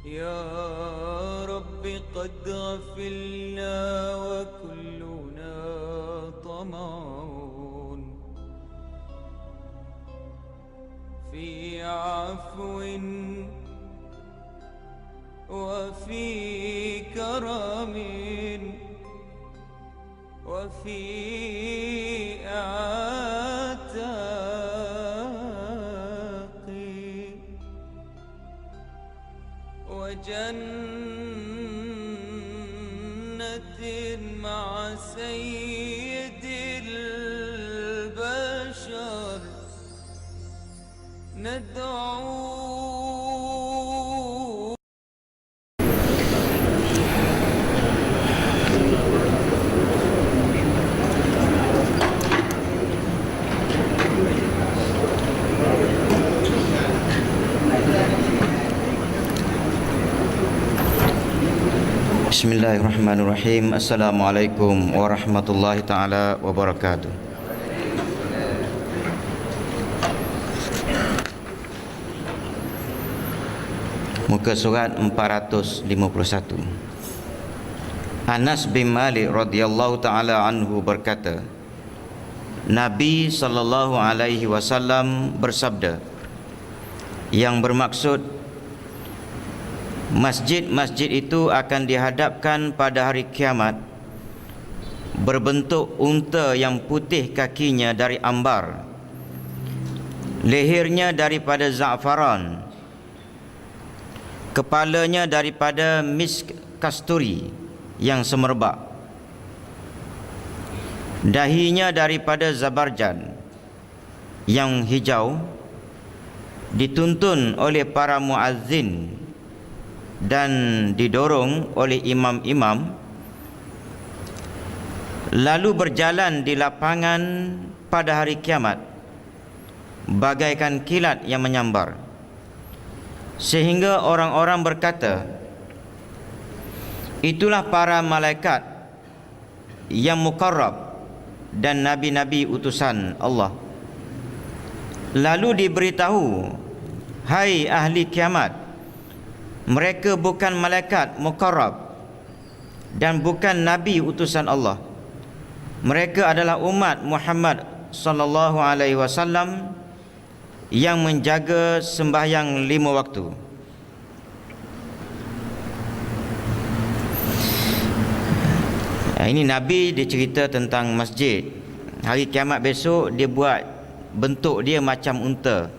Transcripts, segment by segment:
يا رب قد غفلنا وكلنا طمع في عفو وفي كرم وفي عتاق وجنة مع سيد البشر ندعو. Bismillahirrahmanirrahim. Assalamualaikum warahmatullahi ta'ala wabarakatuh. Muka surat 451. Anas bin Malik radhiyallahu ta'ala anhu berkata, Nabi sallallahu alaihi wasallam bersabda, yang bermaksud masjid-masjid itu akan dihadapkan pada hari kiamat berbentuk unta yang putih kakinya dari ambar, lehernya daripada za'faran, kepalanya daripada misk kasturi yang semerbak, dahinya daripada zabarjan yang hijau, dituntun oleh para muazzin dan didorong oleh imam-imam, lalu berjalan di lapangan pada hari kiamat bagaikan kilat yang menyambar, sehingga orang-orang berkata, itulah para malaikat yang mukarrab dan nabi-nabi utusan Allah. Lalu diberitahu, hai ahli kiamat, mereka bukan malaikat mukarrab dan bukan nabi utusan Allah. Mereka adalah umat Muhammad sallallahu alaihi wasallam yang menjaga sembahyang 5 waktu. Ini Nabi dia cerita tentang masjid. Hari kiamat besok dia buat bentuk dia macam unta.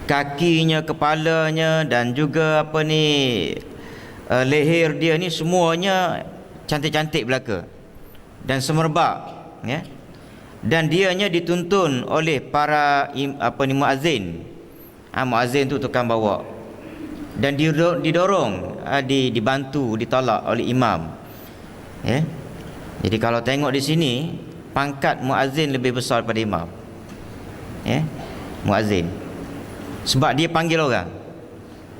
Kakinya, kepalanya dan juga leher dia ni semuanya cantik-cantik belaka dan semerbak, ya. Dan dianya dituntun oleh para muazzin. Muazzin tu tukang bawa. Dan didorong, dibantu, ditolak oleh imam. Ya. Jadi kalau tengok di sini, pangkat muazzin lebih besar daripada imam. Ya. Muazzin. Sebab dia panggil orang,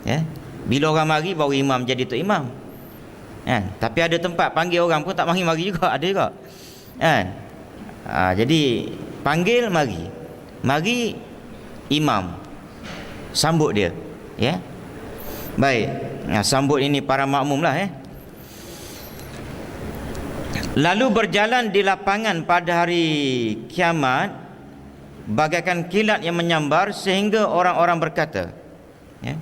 ya. Bila orang mari baru imam jadi tok imam, kan? Tapi ada tempat panggil orang pun tak mari juga, ada juga, kan? Jadi panggil mari imam sambut dia, ya. Baik, sambut ini para makmum lah, ya. Lalu berjalan di lapangan pada hari kiamat bagaikan kilat yang menyambar, sehingga orang-orang berkata, ya.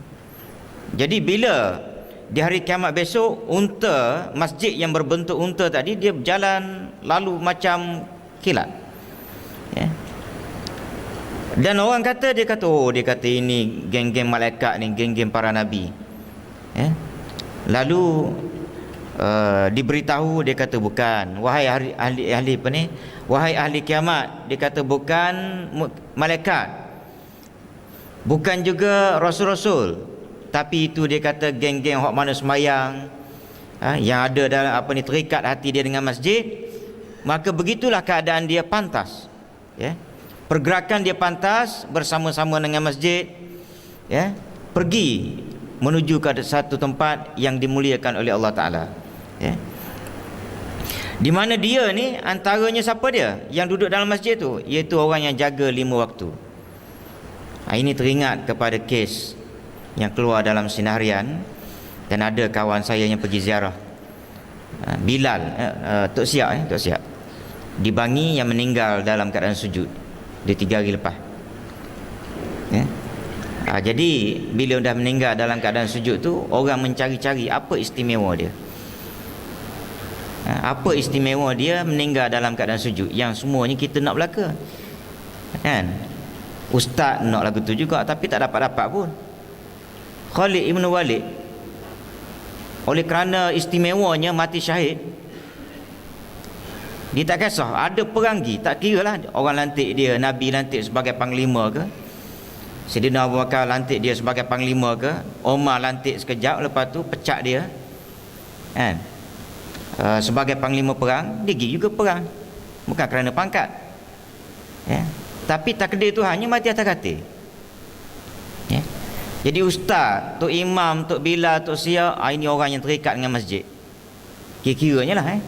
Jadi bila di hari kiamat besok, unta, masjid yang berbentuk unta tadi, dia berjalan lalu macam kilat, ya. Dan orang kata, dia kata ini geng-geng malaikat ni, geng-geng para nabi, ya. Lalu diberitahu, dia kata bukan, wahai ahli wahai ahli kiamat, dia kata bukan malaikat, bukan juga rasul-rasul, tapi itu dia kata geng-geng hok mana semayang, yang ada dalam terikat hati dia dengan masjid. Maka begitulah keadaan dia pantas, ya. Pergerakan dia pantas bersama-sama dengan masjid, ya, pergi menuju ke satu tempat yang dimuliakan oleh Allah Ta'ala, ya. Di mana dia ni, antaranya siapa dia yang duduk dalam masjid tu, iaitu orang yang jaga 5 waktu. Ini teringat kepada kes yang keluar dalam sinarian, dan ada kawan saya yang pergi ziarah Bilal, Tok Siap, Tok Siap di Bangi yang meninggal dalam keadaan sujud dia 3 hari lepas. Jadi bila dah meninggal dalam keadaan sujud tu, orang mencari-cari apa istimewa dia. Apa istimewa dia meninggal dalam keadaan sujud, yang semuanya kita nak belaka, kan? Ustaz nak lagu tu juga, tapi tak dapat-dapat pun. Khalid Ibn Walid, oleh kerana istimewanya mati syahid, dia tak kisah ada peranggi, tak kira lah orang lantik dia, Nabi lantik sebagai panglima ke, Sayyidina Abu Bakar lantik dia sebagai panglima ke, Omar lantik sekejap, lepas tu pecat dia, kan? Sebagai panglima perang, dia pergi juga perang, bukan kerana pangkat, ya. Tapi takdir Tuhannya mati atas katil, ya. Jadi ustaz, Tok Imam, Tok Bilal, Tok Siap, ini orang yang terikat dengan masjid, kira-kiranya lah,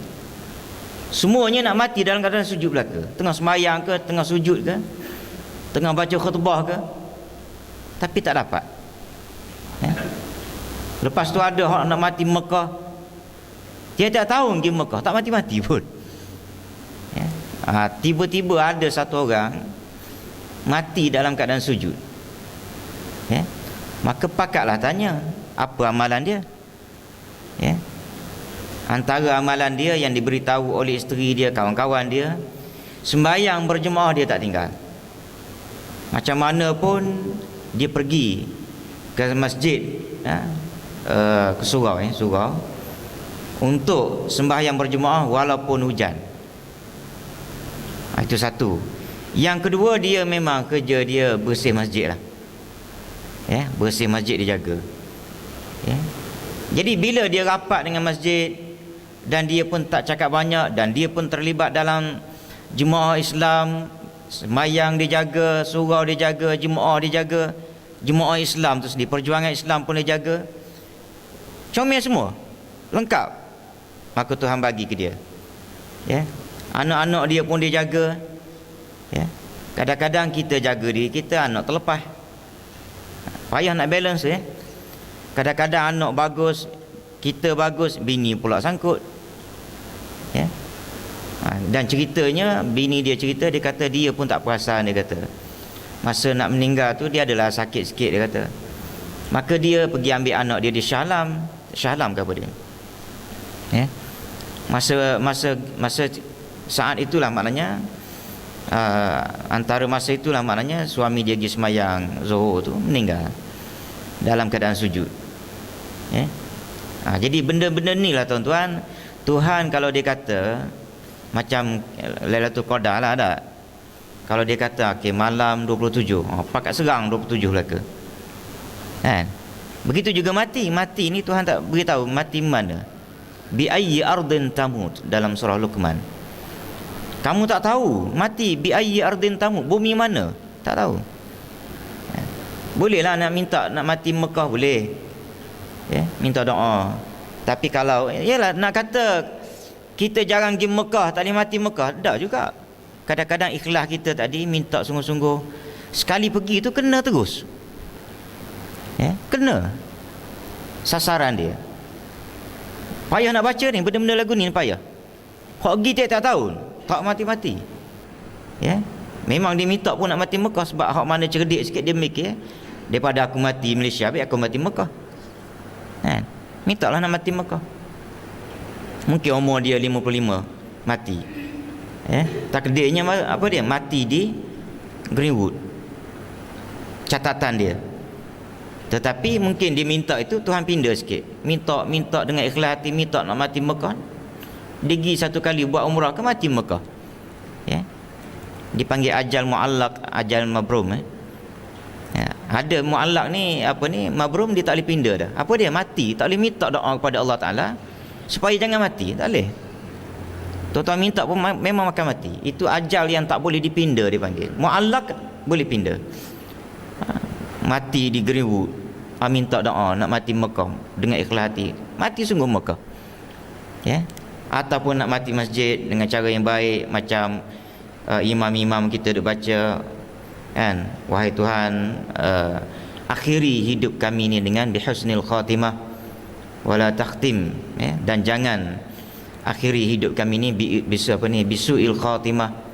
semuanya nak mati dalam keadaan sujud belaka, tengah sembahyang ke, tengah sujud ke, tengah baca khutbah ke, tapi tak dapat, ya. Lepas tu ada orang nak mati Mekah, dia tak tahu pergi Mekah, tak mati-mati pun, ya. Tiba-tiba ada satu orang mati dalam keadaan sujud, ya. Maka pakatlah tanya apa amalan dia, ya. Antara amalan dia yang diberitahu oleh isteri dia, kawan-kawan dia, sembahyang berjemaah dia tak tinggal. Macam mana pun dia pergi ke masjid, ke surau, surau, untuk sembahyang berjemaah walaupun hujan. Itu satu. Yang kedua, dia memang kerja dia bersih masjid lah, ya, bersih masjid dia jaga, ya. Jadi bila dia rapat dengan masjid, dan dia pun tak cakap banyak, dan dia pun terlibat dalam jemaah Islam, sembahyang dia jaga, surau dia jaga, jemaah dia jaga, jemaah Islam tu sendiri, perjuangan Islam pun dia jaga, comel semua, lengkap. Maka Tuhan bagi ke dia, ya. Anak-anak dia pun dia jaga, ya. Kadang-kadang kita jaga diri kita, anak terlepas, payah nak balance, ya. Kadang-kadang anak bagus, kita bagus, bini pula sangkut, ya. Dan ceritanya, bini dia cerita, dia kata dia pun tak perasan, dia kata masa nak meninggal tu dia adalah sakit sikit, dia kata. Maka dia pergi ambil anak dia, dia syahlam ke apa dia, ya. Masa saat itulah maknanya, antara masa itulah maknanya suami dia pergi semayang Zuhur tu meninggal dalam keadaan sujud, ya. Jadi benda-benda ni lah tuan-tuan, Tuhan kalau dia kata macam Lailatul Qadar lah, ada kalau dia kata okey malam 27, pakat serang 27 belaka, kan? Begitu juga mati ni Tuhan tak beritahu mati mana. Bi ayyi ardin tamut, dalam surah Luqman. Kamu tak tahu mati bi ayyi ardin tamut, bumi mana, tak tahu. Bolehlah nak minta nak mati Mekah, boleh, ya, minta doa. Tapi kalau yalah nak kata kita jarang pergi Mekah, tak boleh mati Mekah, tak juga. Kadang-kadang ikhlas kita tadi minta sungguh-sungguh, sekali pergi tu kena terus, ya, kena sasaran dia. Payah nak baca ni, benda-benda lagu ni payah. Hak pergi tiap-tiap tahun, tak mati-mati, ya. Memang dia minta pun nak mati Mekah, sebab hak mana cerdik sikit dia mikir, daripada aku mati Malaysia, baik aku mati Mekah, kan? Minta lah nak mati Mekah. Mungkin umur dia 55 mati, ya. Takdirnya apa dia? Mati di Greenwood, catatan dia. Tetapi mungkin dia minta itu, Tuhan pindah sikit, minta dengan ikhlas hati, minta nak mati Mekah. Dia pergi satu kali buat umrah ke mati Mekah, ya. Dipanggil ajal muallaq, ajal mabrum, ya. Ada muallaq ni, apa ni, mabrum, dia tak boleh pindah dah. Apa dia? Mati, tak boleh minta doa kepada Allah Ta'ala supaya jangan mati, tak boleh. Tuan-tuan minta pun memang makan mati. Itu ajal yang tak boleh dipindah, dia panggil. Muallaq boleh pindah. Mati di Greenwood, minta doa nak mati Mekah dengan ikhlas hati, mati sungguh Mekah, ya. Ataupun nak mati masjid dengan cara yang baik, macam imam-imam kita duk baca, kan, wahai Tuhan, akhiri hidup kami ni dengan bihusnil khatimah wala takhtim, ya, dan jangan akhiri hidup kami ni bisuil khatimah.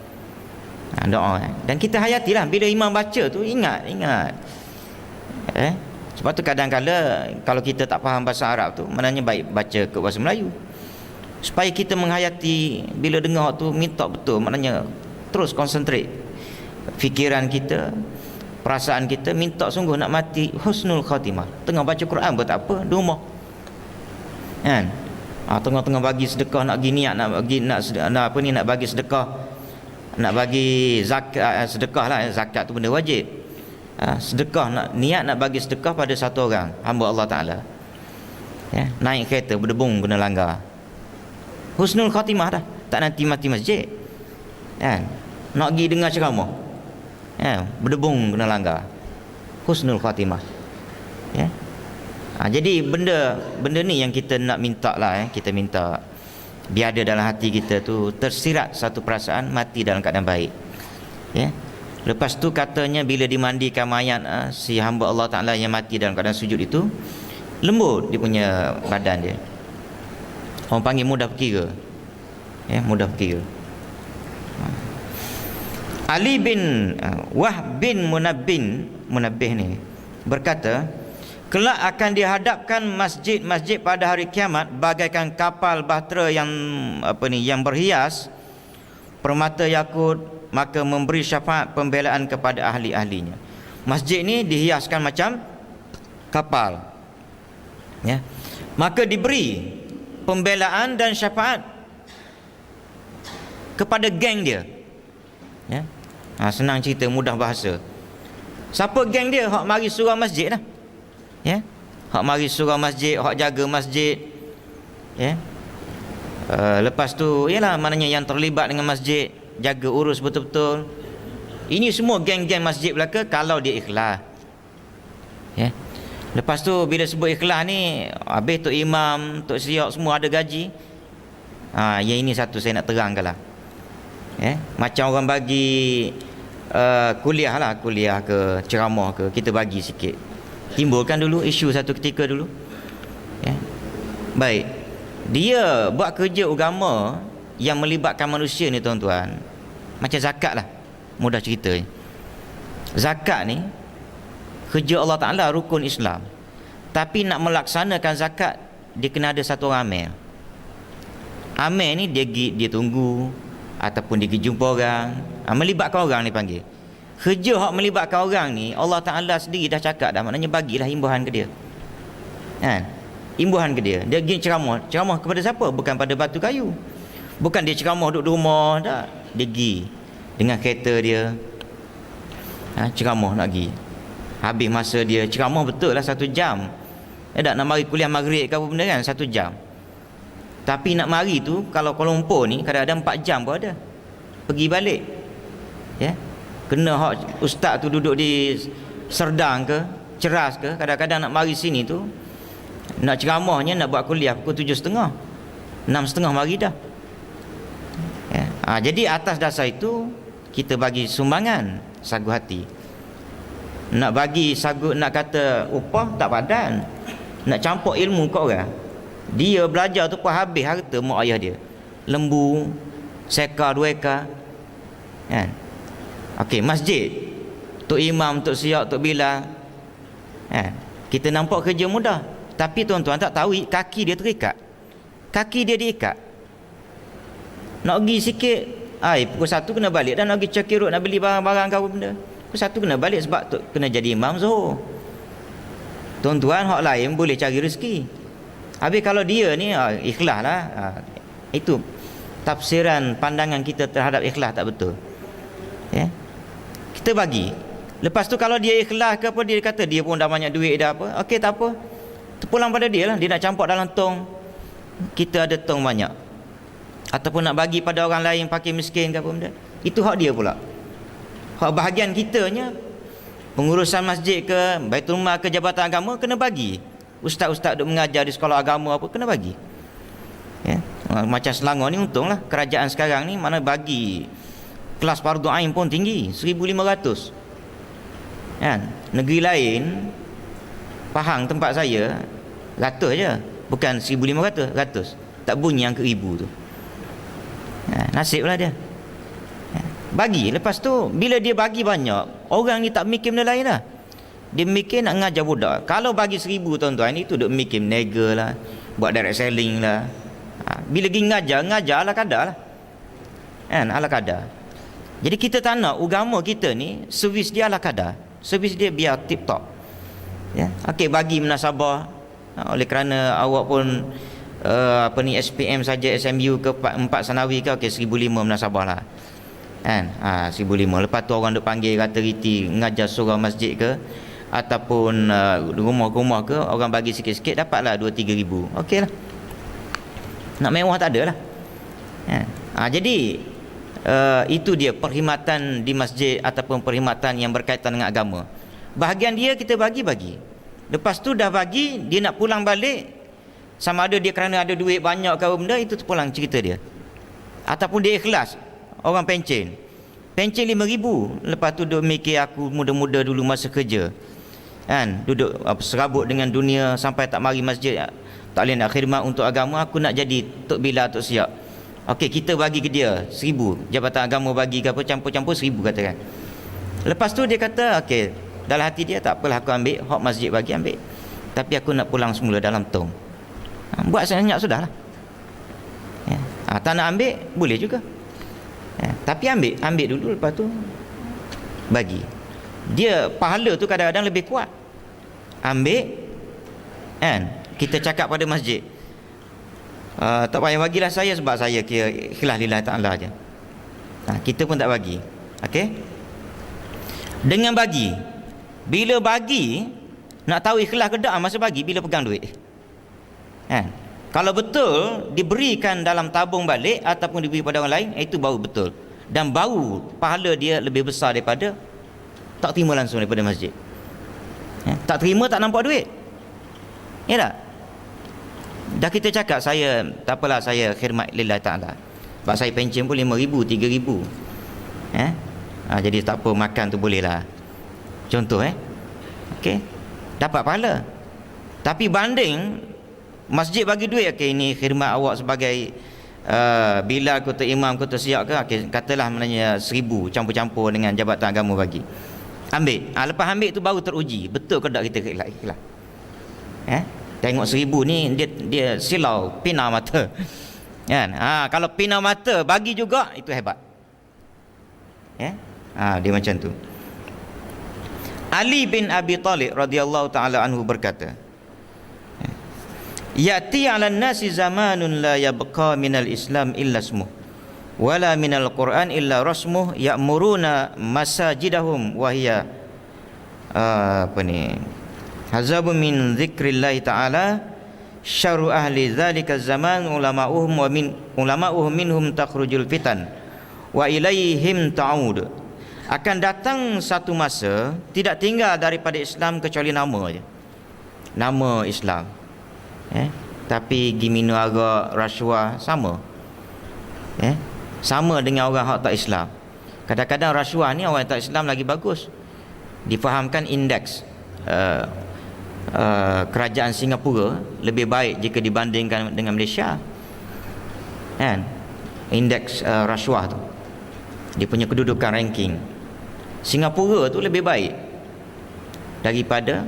Doa, dan kita hayatilah bila imam baca tu, ingat sebab tu kadang-kala kalau kita tak faham bahasa Arab tu, maknanya baik baca ke bahasa Melayu supaya kita menghayati. Bila dengar tu minta betul, maknanya terus konsentrate fikiran kita, perasaan kita, minta sungguh nak mati husnul khatimah. Tengah baca Quran buat apa di rumah, kan? Tengah-tengah bagi sedekah, nak pergi niat nak bagi sedekah, nak bagi zakat, sedekah lah, zakat tu benda wajib. Sedekah, nak niat nak bagi sedekah pada satu orang hamba Allah Ta'ala, ya, naik kereta berdebung kena langgar, husnul khatimah dah, tak nanti mati masjid, kan? Nak pergi dengar ceramah, ya, berdebung kena langgar, husnul khatimah, ya. Jadi benda ni yang kita nak minta lah, kita minta biar ada dalam hati kita tu tersirat satu perasaan mati dalam keadaan baik, ya. Lepas tu katanya bila dimandikan mayat si hamba Allah Ta'ala yang mati dalam keadaan sujud itu, lembut dia punya badan dia. Orang panggil mudah berkira, ya, mudah berkira. Ali bin Wahb bin Munabbih ni berkata, kelak akan dihadapkan masjid-masjid pada hari kiamat bagaikan kapal bahtera yang berhias permata yakut, maka memberi syafaat pembelaan kepada ahli-ahlinya. Masjid ni dihiaskan macam kapal, ya, maka diberi pembelaan dan syafaat kepada geng dia, ya. Senang cerita, mudah bahasa. Siapa geng dia? Hak mari surau masjid lah, ya, hak mari surau masjid, hak jaga masjid, ya. Lepas tu ialah maknanya yang terlibat dengan masjid, jaga urus betul-betul. Ini semua geng-geng masjid belaka kalau dia ikhlas, ya. Lepas tu bila sebut ikhlas ni, habis tok imam, tok siap semua ada gaji. Yang ini satu saya nak terangkan lah, ya. Macam orang bagi kuliah lah, kuliah ke ceramah ke, kita bagi sikit, timbulkan dulu isu satu ketika dulu, ya. Baik, dia buat kerja agama yang melibatkan manusia ni tuan-tuan, macam zakat lah, mudah cerita. Zakat ni kerja Allah Ta'ala, rukun Islam. Tapi nak melaksanakan zakat, dia kena ada satu orang amil. Amil ni dia tunggu ataupun dia pergi jumpa orang, melibatkan orang ni panggil. Kerja hak melibatkan orang ni Allah Ta'ala sendiri dah cakap dah, maknanya bagilah imbuhan ke dia, kan? Imbuhan ke dia. Dia pergi ceramah kepada siapa? Bukan pada batu kayu, bukan dia ceramah duduk di rumah, tak. Dia pergi dengan kereta dia, ceramah nak pergi. Habis masa dia ceramah betul lah 1 jam. Tak nak mari kuliah maghrib ke apa benda kan, 1 jam. Tapi nak mari tu, kalau Kuala Lumpur ni kadang-kadang 4 jam pun ada, pergi balik, ya. Kena hak ustaz tu duduk di Serdang ke Ceras ke, kadang-kadang nak mari sini tu, nak ceramahnya, nak buat kuliah pukul 7.30, 6.30 mari dah, ya. Jadi atas dasar itu kita bagi sumbangan sagu hati. Nak bagi sagu, nak kata upah tak padan, nak campur ilmu kat orang. Dia belajar tu pun habis harta mak ayah dia, lembu, sekar, 2 ekar, kan? Okey, masjid, tok imam, tok siap, tok bilal, kan? Kita nampak kerja mudah, tapi tuan-tuan tak tahu kaki dia terikat, kaki dia diikat. Nak pergi sikit, pukul 1 kena balik, dan nak pergi Cakirut nak beli barang-barang kau benda, pukul 1 kena balik sebab tu kena jadi imam Zuhur. Tuan-tuan, hak lain boleh cari rezeki. Habis kalau dia ni ikhlas lah, itu tafsiran pandangan kita terhadap ikhlas tak betul, ya. Kita bagi, lepas tu kalau dia ikhlas ke apa, dia kata dia pun dah banyak duit dah apa, okey tak apa, terpulang pada dia lah. Dia nak campur dalam tong, kita ada tong banyak, ataupun nak bagi pada orang lain fakir miskin ke apa benda, itu hak dia pula. Hak bahagian kitanya, pengurusan masjid ke, Baitul Mal ke, jabatan agama, kena bagi. Ustaz-ustaz duk mengajar di sekolah agama apa, kena bagi, ya. Macam Selangor ni untunglah kerajaan sekarang ni mana bagi kelas fardu ain pun tinggi, 1,500, kan. Negeri lain Pahang tempat saya ratus je, bukan 1,500, ratus. Tak bunyi angka ribu tu. Nasiblah dia. Bagi, lepas tu bila dia bagi banyak, orang ni tak mikir benda lain lah. Dia mikir nak ngajar budak. Kalau bagi 1,000 tuan-tuan, itu duk mikir meniaga lah, buat direct selling lah. Bila pergi ngajar ala kadar lah. Kan, ala kadar. Jadi kita tak nak agama kita ni servis dia ala kadar. Servis dia biar tip top. Ya, okey, bagi munasabah. Oleh kerana awak pun SPM saja, SMU ke 4 sanawi ke, okey 1,500 munasabah lah. Kan? 1,500. Lepas tu orang duk panggil kata riti ngajar surau masjid ke, ataupun rumah-rumah ke, orang bagi sikit-sikit dapatlah 2-3 ribu. Okey lah. Nak mewah tak ada lah. Jadi itu dia perkhidmatan di masjid ataupun perkhidmatan yang berkaitan dengan agama. Bahagian dia kita bagi. Lepas tu dah bagi, dia nak pulang balik, sama ada dia kerana ada duit banyak ke apa benda, itu pulang cerita dia. Ataupun dia ikhlas. Orang pencen 5,000. Lepas tu duk mikir aku muda-muda dulu masa kerja, kan, duduk serabut dengan dunia sampai tak mari masjid, tak boleh nak khidmat untuk agama. Aku nak jadi Tok Bila, Tok Siap. Okey, kita bagi ke dia 1,000. Jabatan agama bagi ke apa, campur-campur 1,000 katakan. Lepas tu dia kata okey, dalam hati dia, tak apalah aku ambil, hak masjid bagi ambil, tapi aku nak pulang semula dalam tong. Buat sebanyak sudahlah. Tak nak ambil boleh juga. Tapi ambil dulu, lepas tu bagi. Dia pahala tu kadang-kadang lebih kuat. Ambil, kan, kita cakap pada masjid, tak payah bagilah saya sebab saya kira ikhlas lillah ta'ala je. Kita pun tak bagi. Okey, dengan bagi, bila bagi nak tahu ikhlas ke tak masa bagi bila pegang duit, kan. Kalau betul diberikan dalam tabung balik ataupun diberi pada orang lain, itu baru betul. Dan baru pahala dia lebih besar daripada tak terima langsung daripada masjid. Tak terima, tak nampak duit. Ya tak? Dah kita cakap saya, tak apalah saya khidmat lillah ta'ala. Sebab saya pencen pun 5,000, 3,000. Jadi tak apa, makan tu boleh lah. Contoh okey, dapat pahala. Tapi banding masjid bagi duit, okey, ini khidmat awak sebagai Bilal kota imam kota siap ke, okey, katalah maknanya 1,000 campur-campur dengan jabatan agama bagi. Ambil. Lepas ambil tu baru teruji betul ke tak kita ikhlas. Tengok 1,000 ni dia silau pina mata. Kan? Kalau pina mata bagi juga, itu hebat. Dia macam tu. Ali bin Abi Talib radhiyallahu taala anhu berkata, ya'ti 'alan nasi zamanun la yabqa minal Islam illa ismuh wala minal Quran illa rasmuh ya'muruna masajidahum wa hiya hazabu min dzikrillah ta'ala syarru ahli dzalika zaman ulama'uhum minhum takhrujul fitan wa ilaihim ta'ud. Akan datang satu masa tidak tinggal daripada Islam kecuali nama je, nama Islam. Tapi gimino agak rasuah sama. Sama dengan orang hak tak Islam. Kadang-kadang rasuah ni orang tak Islam lagi bagus. Difahamkan indeks kerajaan Singapura lebih baik jika dibandingkan dengan Malaysia. Kan? Indeks rasuah tu, dia punya kedudukan ranking, Singapura tu lebih baik daripada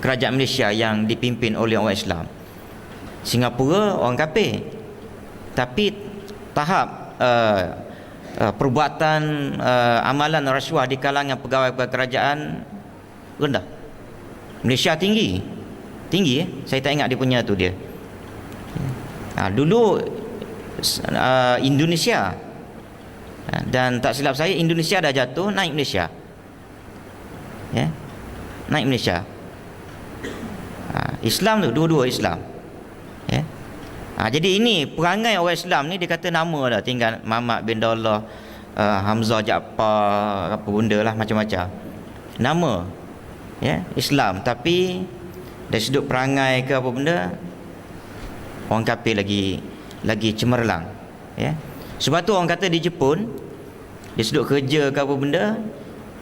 kerajaan Malaysia yang dipimpin oleh orang Islam. Singapura orang kafir, tapi tahap perbuatan amalan rasuah di kalangan pegawai kerajaan rendah. Malaysia tinggi. Saya tak ingat dia punya tu dia. Dulu Indonesia, dan tak silap saya Indonesia dah jatuh, naik Malaysia. Naik Malaysia. Islam tu dua-dua Islam. Jadi ini perangai orang Islam ni, dia kata nama dah, tinggal Muhammad bin Daulah, Hamzah Jaafar, apa benda lah, macam-macam nama. Islam, tapi dari sudut perangai ke apa benda, orang kafir lagi cemerlang. Sebab tu orang kata di Jepun, dari sudut kerja ke apa benda,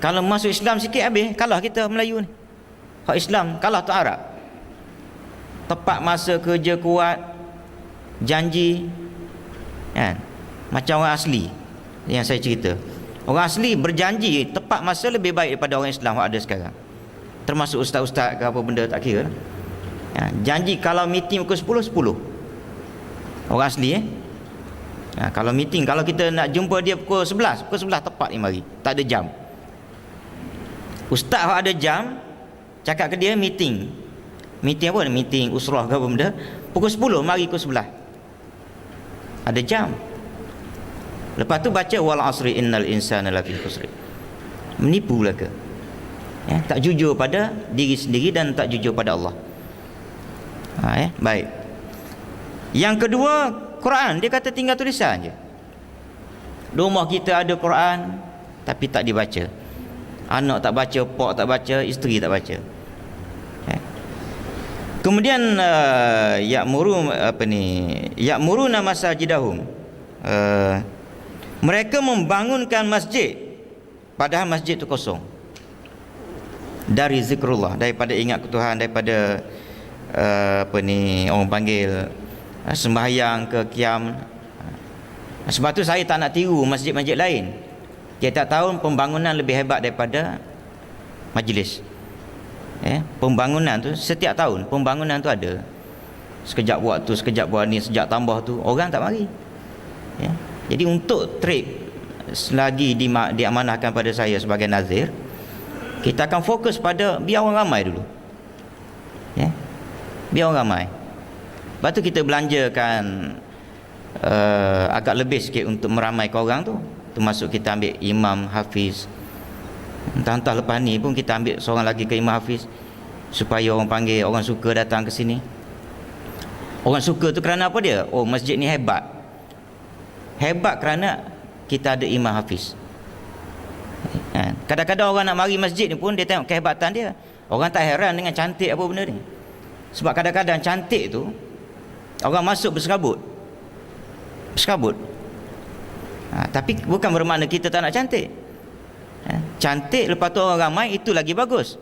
kalau masuk Islam sikit habis, kalah kita Melayu ni. Hak Islam kalah tu Arab. Tepat masa kerja kuat, janji, kan? Macam orang asli yang saya cerita. Orang asli berjanji tepat masa lebih baik daripada orang Islam yang ada sekarang. Termasuk ustaz-ustaz ke apa benda tak kira. Janji kalau meeting pukul 10, 10. Orang asli kalau meeting, kalau kita nak jumpa dia pukul 11, pukul 11 tepat dia mari. Tak ada jam. Ustaz yang ada jam, cakap ke dia meeting. Meeting apa? Meeting usrah ke apa benda. Pukul 10 mari pukul 11. Ada jam. Lepas tu baca wal asri innal insana lafi khusr. Menipu belaka. Tak jujur pada diri sendiri dan tak jujur pada Allah. Baik. Yang kedua, Quran. Dia kata tinggal tulisan je. Rumah kita ada Quran tapi tak dibaca. Anak tak baca, pak tak baca, isteri tak baca. Kemudian ya'muruna masajidahum. Mereka membangunkan masjid padahal masjid itu kosong. Dari zikrullah, daripada ingat ke Tuhan, daripada orang panggil sembahyang ke qiyam. Sebab tu saya tak nak tiru masjid-masjid lain. Tiap-tiap tahun pembangunan lebih hebat daripada majlis. Pembangunan tu setiap tahun pembangunan tu ada. Sekejap buat tu, sekejap buat ni, sekejap tambah tu, orang tak mari. Jadi untuk trip selagi diamanahkan pada saya sebagai nazir, kita akan fokus pada biar orang ramai dulu. Biar orang ramai. Lepas tu kita belanjakan agak lebih sikit untuk meramaikan orang tu. Termasuk kita ambil imam hafiz. Entah-entah lepas ni pun kita ambil seorang lagi ke imam hafiz, supaya orang panggil, orang suka datang ke sini. Orang suka tu kerana apa dia? Oh, masjid ni hebat. Hebat kerana kita ada imam hafiz. Kadang-kadang orang nak mari masjid ni pun dia tengok kehebatan dia. Orang tak heran dengan cantik apa benda ni. Sebab kadang-kadang cantik tu orang masuk berserabut. Tapi bukan bermakna kita tak nak cantik. Cantik lepas tu orang ramai, itu lagi bagus.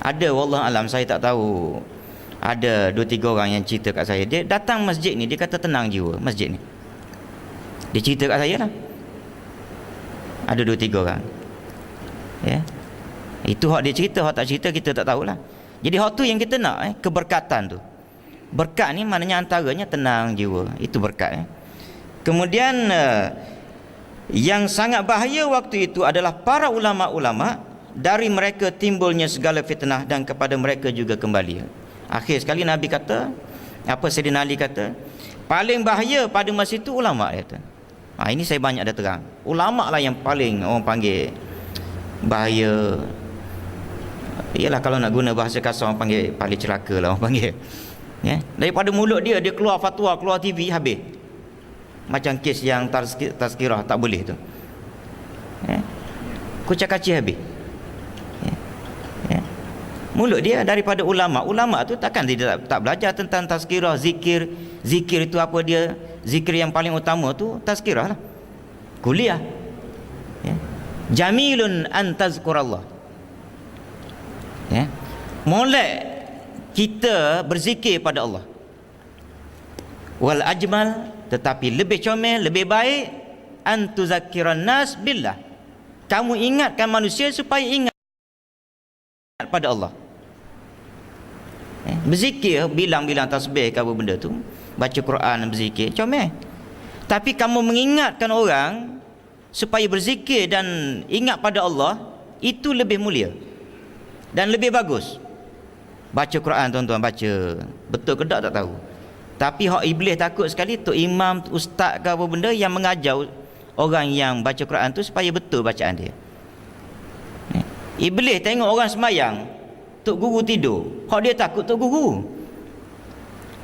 Ada, wallah alam, saya tak tahu. Ada 2-3 orang yang cerita kat saya, dia datang masjid ni, dia kata tenang jiwa masjid ni. Dia cerita kat saya lah. Ada 2-3 orang. Itu hak dia cerita, hak tak cerita kita tak tahulah. Jadi hak tu yang kita nak, keberkatan tu. Berkat ni maknanya antaranya tenang jiwa. Itu berkat. Kemudian yang sangat bahaya waktu itu adalah para ulama-ulama. Dari mereka timbulnya segala fitnah dan kepada mereka juga kembali. Akhir sekali Nabi kata, Sayyidina Ali kata, paling bahaya pada masa itu ulama, dia kata. Ini saya banyak dah terang. Ulama lah yang paling orang panggil bahaya. Ialah kalau nak guna bahasa kasar orang panggil paling celaka lah orang panggil. Daripada mulut dia keluar fatwa, keluar TV, habis. Macam kes yang tazkirah tak boleh tu. Kucak-kacir habis. Mulut dia daripada ulama. Ulama tu takkan dia tak belajar tentang tazkirah, zikir. Zikir itu apa dia? Zikir yang paling utama tu tazkirah lah. Kuliah. Jamilun an tazkurallah. Molek kita berzikir pada Allah. Wal ajmal, tetapi lebih comel, lebih baik, an tuzakkiran nas billah. Kamu ingatkan manusia supaya ingat pada Allah. Berzikir, bilang-bilang tasbih ke apa benda tu, baca Quran, berzikir, comel. Tapi kamu mengingatkan orang supaya berzikir dan ingat pada Allah, itu lebih mulia dan lebih bagus. Baca Quran tuan-tuan, baca. Betul ke tak tahu. Tapi hak iblis takut sekali tu imam, ustaz ke apa benda yang mengajar orang yang baca Quran tu supaya betul bacaan dia. Iblis tengok orang semayang, tok guru tidur. Hak dia takut tok guru.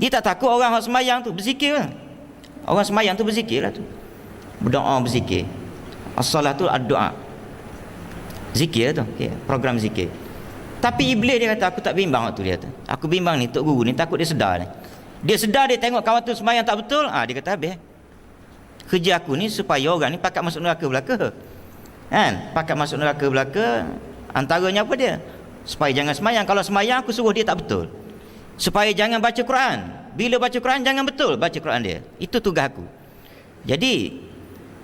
Dia tak takut orang hak semayang tu berzikir lah. Orang semayang tu berzikir lah tu. Berdoa, berzikir. As-salah tu ad-doa. Zikir tu, program zikir. Tapi iblis dia kata, aku tak bimbang waktu dia tu. Aku bimbang ni tok guru ni, takut dia sedar ni. Dia sedar, dia tengok kawan tu semayang tak betul, dia kata habis. Kerja aku ni supaya orang ni pakat masuk neraka belaka. Pakat masuk neraka belaka. Antaranya apa dia? supaya jangan semayang. Kalau semayang aku suruh dia tak betul. Supaya jangan baca Quran. Bila baca Quran jangan betul baca Quran dia. Itu tugas aku. Jadi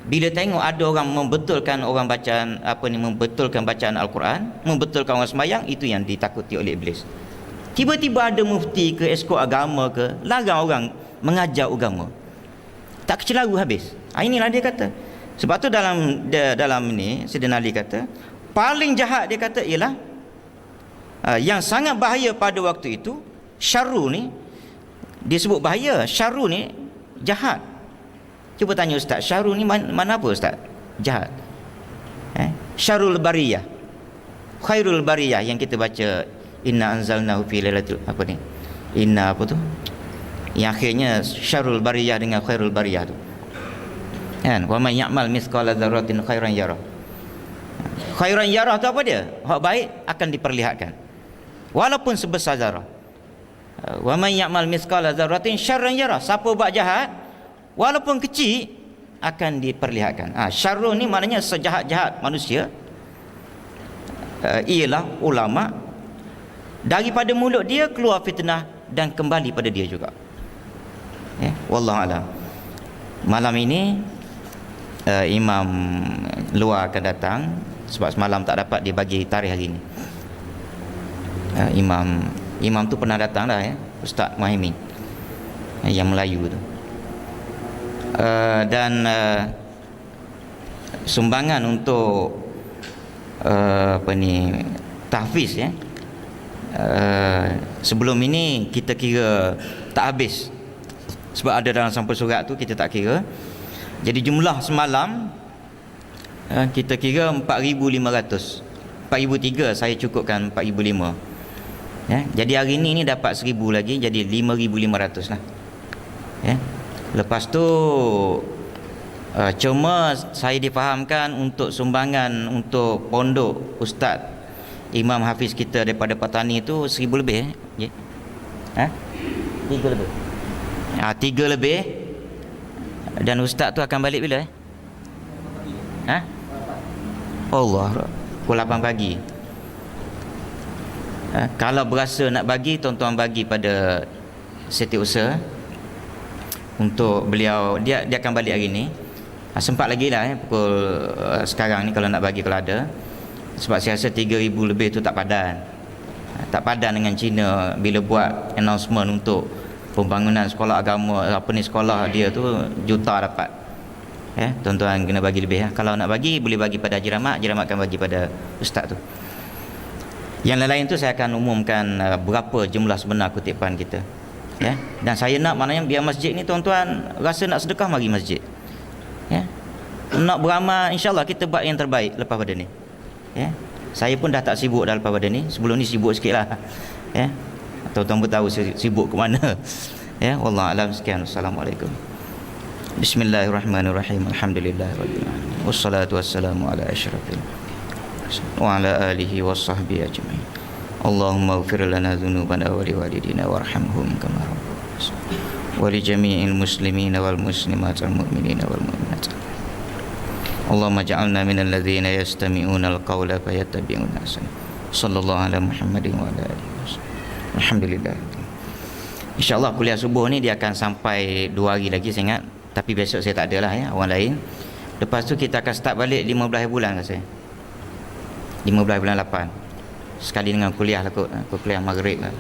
bila tengok ada orang membetulkan orang bacaan membetulkan bacaan Al-Quran, membetulkan orang semayang, itu yang ditakuti oleh iblis. Tiba-tiba ada mufti ke ekskul agama ke larang orang mengajar agama. Tak kecelaru habis. Inilah dia kata. Sebab tu dalam ni Sayyidina Ali kata, paling jahat dia kata ialah yang sangat bahaya pada waktu itu, syarru ni dia sebut bahaya, syarru ni jahat. Cuba tanya ustaz, syarru ni mana apa ustaz? Jahat. Syarrul bariyah, khairul bariyah yang kita baca, inna anzalnahu fi lailatul apa ni? Inna apa tu? Yang akhirnya syarrul bariyah dengan khairul bariyah tu. Kan? Wa may ya'mal mithqala dzarratin khairan yarah. Khairan yarah tu apa dia? Hak baik akan diperlihatkan. Walaupun sebesar zarah. Wa may ya'mal mithqala dzarratin syarran yarah. Siapa buat jahat, walaupun kecil, akan diperlihatkan. Syarrun ni maknanya sejahat-jahat manusia ialah ulama. Daripada mulut dia keluar fitnah dan kembali pada dia juga. Wallahu a'lam. Malam ini imam luar akan datang, sebab semalam tak dapat dia bagi tarikh hari ini. Imam tu pernah datang dah, Ustaz Muhaimin, yang Melayu tu. Dan sumbangan untuk tahfiz sebelum ini kita kira tak habis, sebab ada dalam sampul surat tu kita tak kira. Jadi jumlah semalam kita kira 4,500. 4,300 saya cukupkan 4,500. Jadi hari ini dapat 1,000 lagi, jadi 5,500 lah. Lepas tu cuma saya difahamkan untuk sumbangan untuk pondok Ustaz Imam Hafiz kita daripada Patani tu 1,000 lebih. 3 lebih. 3 lebih. Dan Ustaz tu akan balik bila? Allah, pukul 8 pagi. Kalau berasa nak bagi, tuan-tuan bagi pada setiausaha untuk beliau. Dia akan balik hari ni. Sempat lagi lah pukul sekarang ni kalau nak bagi, kalau ada. Sebab saya rasa 3,000 lebih tu tak padan. Tak padan dengan Cina bila buat announcement untuk pembangunan sekolah agama, sekolah dia tu juta dapat. Tuan-tuan kena bagi lebih. Kalau nak bagi, boleh bagi pada Haji Rahmat akan bagi pada ustaz tu. Yang lain-lain tu saya akan umumkan berapa jumlah sebenar kutipan kita. Dan saya nak, maknanya biar masjid ni tuan-tuan rasa nak sedekah, mari masjid. Nak beramal, insya-Allah kita buat yang terbaik lepas pada ni. Saya pun dah tak sibuk dah lepas pada ni. Sebelum ni sibuk sikit lah. Tuan-tuan pun tahu sibuk ke mana. Wallahu a'lam. Sekian. Assalamualaikum. Bismillahirrahmanirrahim. Alhamdulillahirabbil alamin. Wassalatu wassalamu ala asyrafil wa ala alihi washabbihi ajmain. Allahumma ighfir lana dhunubana wa liwalidina warhamhum kama rabbuana wa li jami'il muslimina wal muslimat wal mu'minina wal mu'minat. Allahumma ja'alna minal ladzina yastami'una al-qawla fayattabi'una ahsana. Sallallahu ala Muhammadin wa ala alihi wasallam. Alhamdulillah. InsyaAllah kuliah subuh ni dia akan sampai 2 hari lagi saya ingat. Tapi besok saya tak ada lah, orang lain. Lepas tu kita akan start balik 15 bulan rasa. 15 bulan 8. Sekali dengan kuliah lah kot. Kuliah maghrib lah.